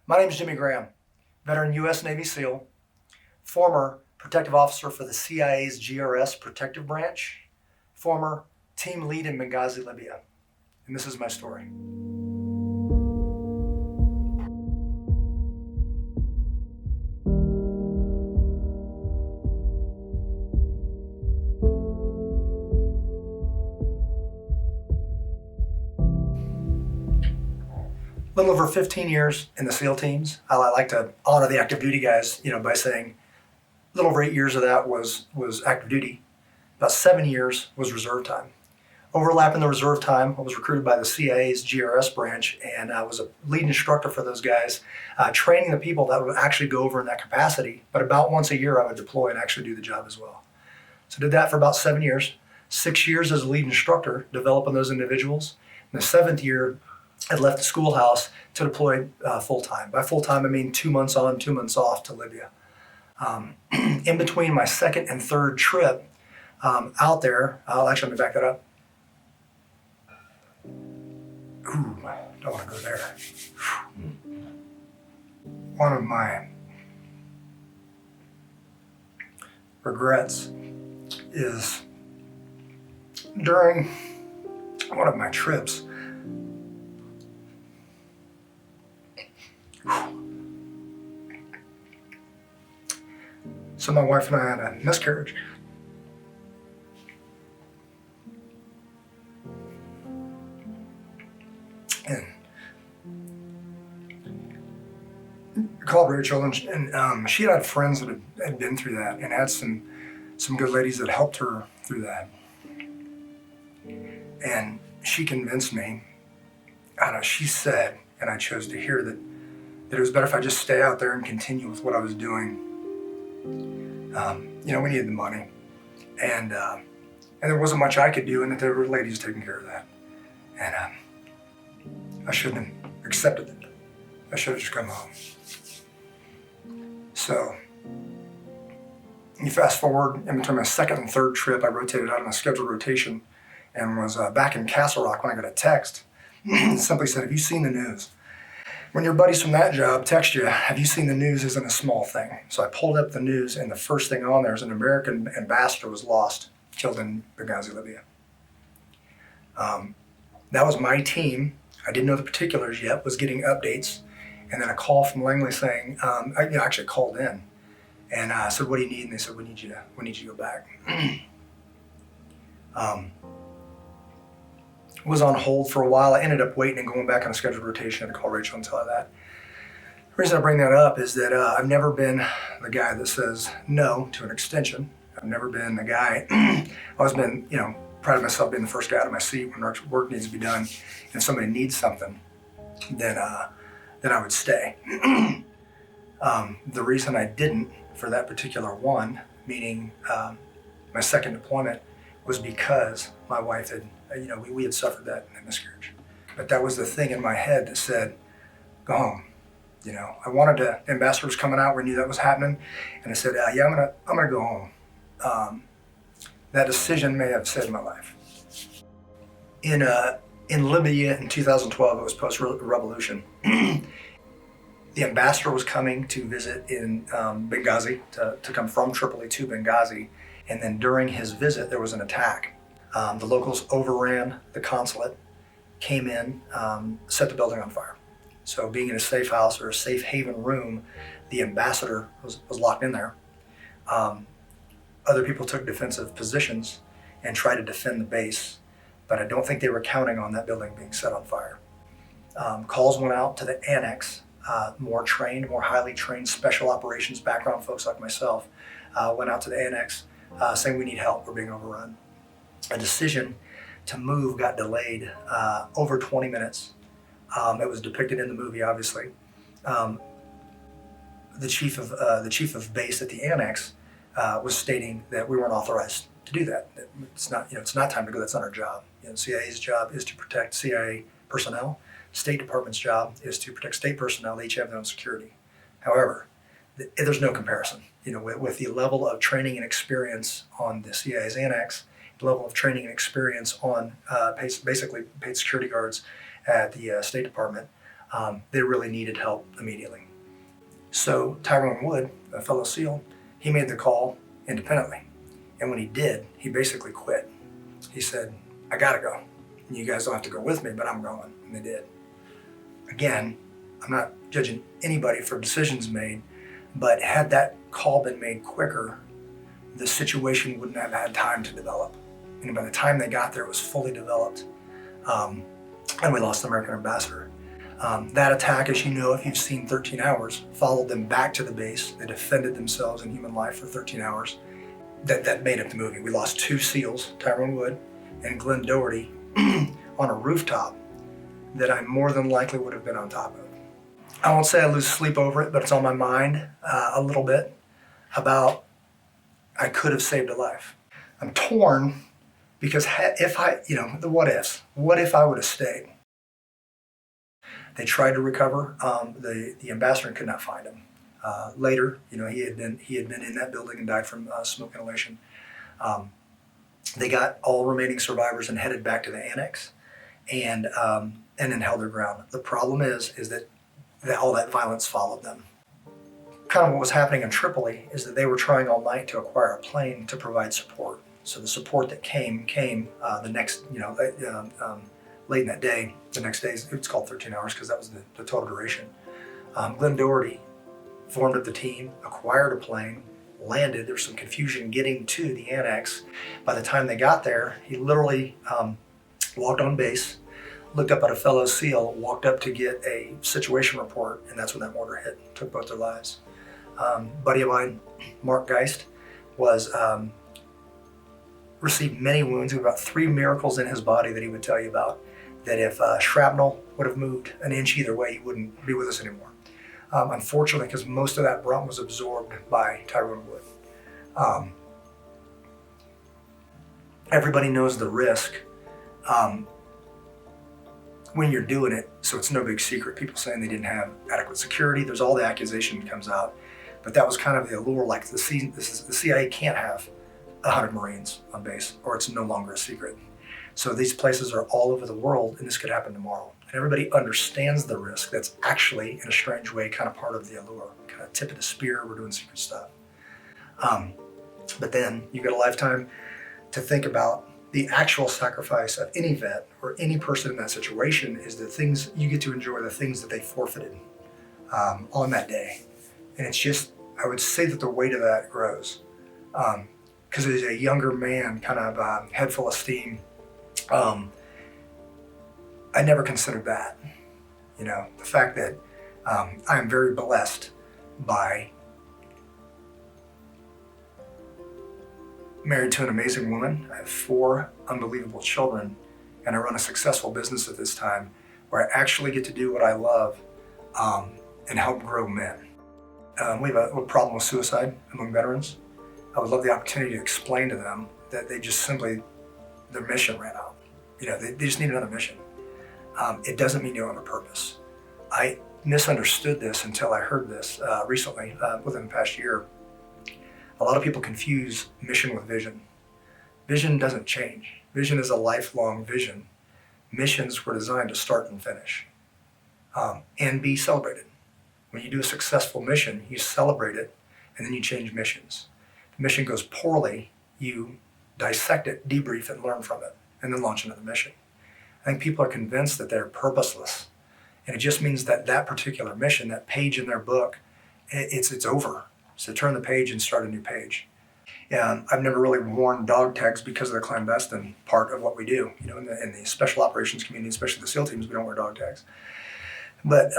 My name is Jimmy Graham, veteran U.S. Navy SEAL, former protective officer for the CIA's GRS protective branch, former team lead in Benghazi, Libya. And this is my story. A little over 15 years in the SEAL teams. I like to honor the active duty guys, by saying a little over 8 years of that was active duty. About 7 years was reserve time. Overlapping the reserve time, I was recruited by the CIA's GRS branch, and I was a lead instructor for those guys, training the people that would actually go over in that capacity. But about once a year, I would deploy and actually do the job as well. So I did that for about 7 years. 6 years as a lead instructor, developing those individuals. In the 7th year, I left the schoolhouse to deploy full-time. By full-time, I mean 2 months on, 2 months off to Libya. In between my second and third trip out there, let me back that up. Ooh, don't want to go there. One of my regrets is during one of my trips, so my wife and I had a miscarriage. And I called Rachel, and she had friends that had been through that and had some good ladies that helped her through that. And she convinced me, she said, and I chose to hear that it was better if I just stay out there and continue with what I was doing. We needed the money, and there wasn't much I could do, and that there were ladies taking care of that. And I shouldn't have accepted it. I should have just come home. So you fast forward, in between my second and third trip, I rotated out on a scheduled rotation and was back in Castle Rock when I got a text. It simply said, "Have you seen the news?" When your buddies from that job text you, "Have you seen the news?" isn't a small thing. So I pulled up the news, and the first thing on there is an American ambassador was lost, killed in Benghazi, Libya. That was my team. I didn't know the particulars yet, was getting updates. And then a call from Langley saying, I actually called in. And I said, "What do you need?" And they said, we need you to go back. Was on hold for a while. I ended up waiting and going back on a scheduled rotation. I had to call Rachel and tell her that. The reason I bring that up is that I've never been the guy that says no to an extension. I've never been the guy, I've always been, proud of myself being the first guy out of my seat when work needs to be done. And if somebody needs something, then I would stay. The reason I didn't for that particular one, meaning my second deployment, was because my wife had, we had suffered that miscarriage. But that was the thing in my head that said, go home. I wanted to, the ambassador was coming out, we knew that was happening. And I said, I'm gonna go home. That decision may have saved my life. In Libya in 2012, it was post-revolution. The ambassador was coming to visit in Benghazi, to come from Tripoli to Benghazi. And then during his visit, there was an attack. The locals overran the consulate, came in, set the building on fire. So being in a safe house or a safe haven room, the ambassador was locked in there. Other people took defensive positions and tried to defend the base, but I don't think they were counting on that building being set on fire. Calls went out to the annex. More highly trained special operations background folks like myself went out to the annex saying we need help, we're being overrun. A decision to move got delayed over 20 minutes. It was depicted in the movie, obviously. The chief of base at the annex was stating that we weren't authorized to do that. It's not time to go. That's not our job. CIA's job is to protect CIA personnel. State Department's job is to protect state personnel. They each have their own security. However, there's no comparison. With the level of training and experience on the CIA's annex, the level of training and experience on basically paid security guards at the State Department, they really needed help immediately. So Tyrone Wood, a fellow SEAL, he made the call independently. And when he did, he basically quit. He said, I gotta go. You guys don't have to go with me, but I'm going. And they did. Again, I'm not judging anybody for decisions made, but had that call been made quicker, the situation wouldn't have had time to develop. And by the time they got there, it was fully developed. And we lost the American ambassador. That attack, as you know, if you've seen 13 Hours, followed them back to the base. They defended themselves in human life for 13 hours. That made up the movie. We lost 2 SEALs, Tyrone Wood and Glenn Doherty, on a rooftop that I more than likely would have been on top of. I won't say I lose sleep over it, but it's on my mind a little bit about I could have saved a life. I'm torn because if I, the what ifs. What if I would have stayed? They tried to recover. The ambassador could not find him. Later, he had been in that building and died from smoke inhalation. They got all remaining survivors and headed back to the annex, and then held their ground. The problem is that all that violence followed them. Kind of what was happening in Tripoli is that they were trying all night to acquire a plane to provide support. So the support that came the next, late in that day. The next day, it's called 13 Hours because that was the total duration. Glenn Doherty formed up the team, acquired a plane, landed. There was some confusion getting to the annex. By the time they got there, he literally walked on base, looked up at a fellow SEAL, walked up to get a situation report, and that's when that mortar hit, took both their lives. Buddy of mine, Mark Geist, received many wounds. He had about 3 miracles in his body that he would tell you about, that if shrapnel would have moved an inch either way, he wouldn't be with us anymore. Unfortunately, because most of that brunt was absorbed by Tyrone Wood. Everybody knows the risk when you're doing it, so it's no big secret. People saying they didn't have adequate security. There's all the accusation that comes out, but that was kind of the allure. Like the CIA can't have 100 Marines on base, or it's no longer a secret. So these places are all over the world, and this could happen tomorrow. And everybody understands the risk. That's actually, in a strange way, kind of part of the allure. Kind of tip of the spear, we're doing secret stuff. But then you get a lifetime to think about the actual sacrifice of any vet or any person in that situation is the things you get to enjoy, the things that they forfeited on that day. And it's just, I would say that the weight of that grows. Because as a younger man, kind of head full of steam, I never considered that. The fact that I am very blessed by married to an amazing woman. I have 4 unbelievable children, and I run a successful business at this time where I actually get to do what I love and help grow men. We have a problem with suicide among veterans. I would love the opportunity to explain to them that they just simply, their mission ran out. They just need another mission. It doesn't mean you don't have a purpose. I misunderstood this until I heard this recently, within the past year. A lot of people confuse mission with vision. Vision doesn't change. Vision is a lifelong vision. Missions were designed to start and finish and be celebrated. When you do a successful mission, you celebrate it, and then you change missions. If the mission goes poorly, you dissect it, debrief it, learn from it, and then launch another mission. I think people are convinced that they're purposeless, and it just means that that particular mission, that page in their book, it's over. So turn the page and start a new page. And I've never really worn dog tags because of the clandestine part of what we do. In the special operations community, especially the SEAL teams, we don't wear dog tags. But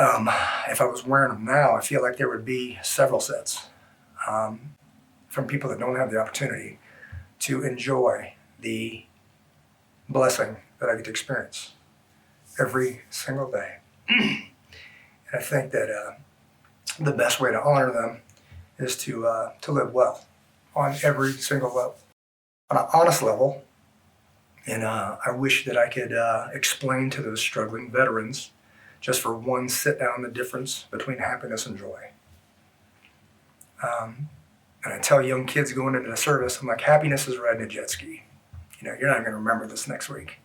if I was wearing them now, I feel like there would be several sets from people that don't have the opportunity to enjoy the blessing that I get to experience every single day. And I think that the best way to honor them is to live well on every single level. On an honest level, and I wish that I could explain to those struggling veterans just for one sit down the difference between happiness and joy. And I tell young kids going into the service, I'm like, happiness is riding a jet ski. You're not going to remember this next week.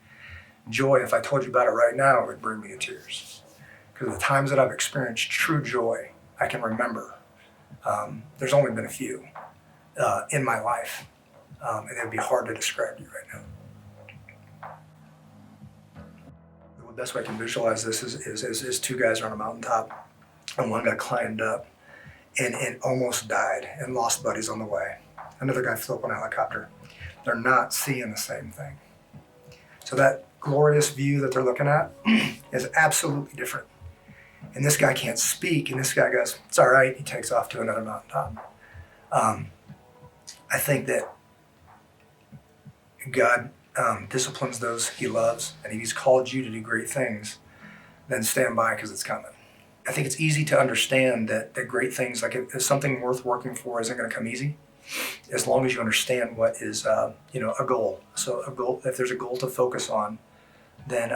Joy, if I told you about it right now, it would bring me to tears. Because the times that I've experienced true joy, I can remember. There's only been a few in my life, and it would be hard to describe to you right now. The best way I can visualize this is two guys are on a mountaintop, and one guy climbed up and almost died and lost buddies on the way. Another guy flew up on a helicopter. They're not seeing the same thing. So that glorious view that they're looking at is absolutely different. And this guy can't speak, and this guy goes, "It's all right." He takes off to another mountaintop. I think that God disciplines those he loves, and if he's called you to do great things, then stand by because it's coming. I think it's easy to understand that great things, like if something worth working for isn't going to come easy, as long as you understand what is, a goal. So a goal, if there's a goal to focus on, then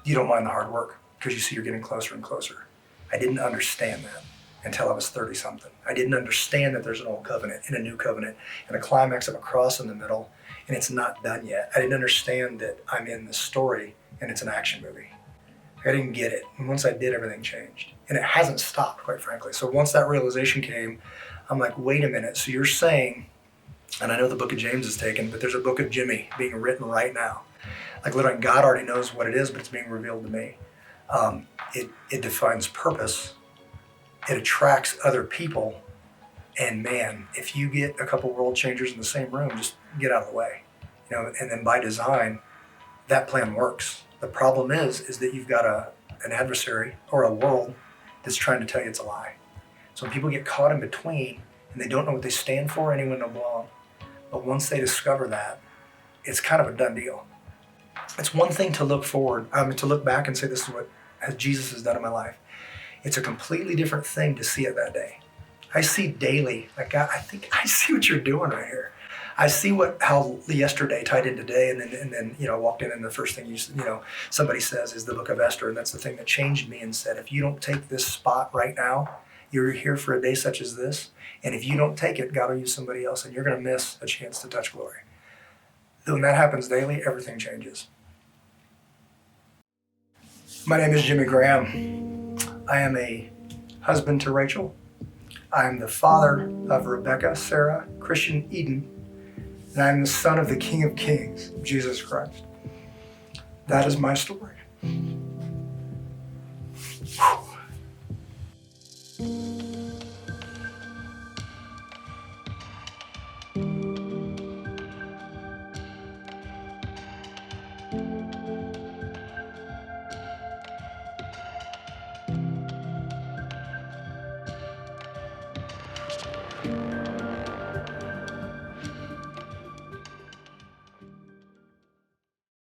you don't mind the hard work because you see you're getting closer and closer. I didn't understand that until I was 30-something. I didn't understand that there's an old covenant and a new covenant and a climax of a cross in the middle, and it's not done yet. I didn't understand that I'm in the story and it's an action movie. I didn't get it. And once I did, everything changed. And it hasn't stopped, quite frankly. So once that realization came, I'm like, wait a minute. So you're saying, and I know the book of James is taken, but there's a book of Jimmy being written right now. Like literally, God already knows what it is, but it's being revealed to me. It defines purpose. It attracts other people. And man, if you get a couple world changers in the same room, just get out of the way. And then by design, that plan works. The problem is that you've got an adversary or a world that's trying to tell you it's a lie. So when people get caught in between and they don't know what they stand for, anyone no belong. But once they discover that, it's kind of a done deal. It's one thing to look forward, to look back and say, this is what Jesus has done in my life. It's a completely different thing to see it that day. I see daily, like God, I think I see what you're doing right here. I see how yesterday tied in today, and then walked in, and the first thing somebody says is the book of Esther, and that's the thing that changed me and said, if you don't take this spot right now, you're here for a day such as this, and if you don't take it, God will use somebody else, and you're going to miss a chance to touch glory. When that happens daily, everything changes. My name is Jimmy Graham. I am a husband to Rachel. I am the father of Rebecca, Sarah, Christian, Eden, and I am the son of the King of Kings, Jesus Christ. That is my story. Whew.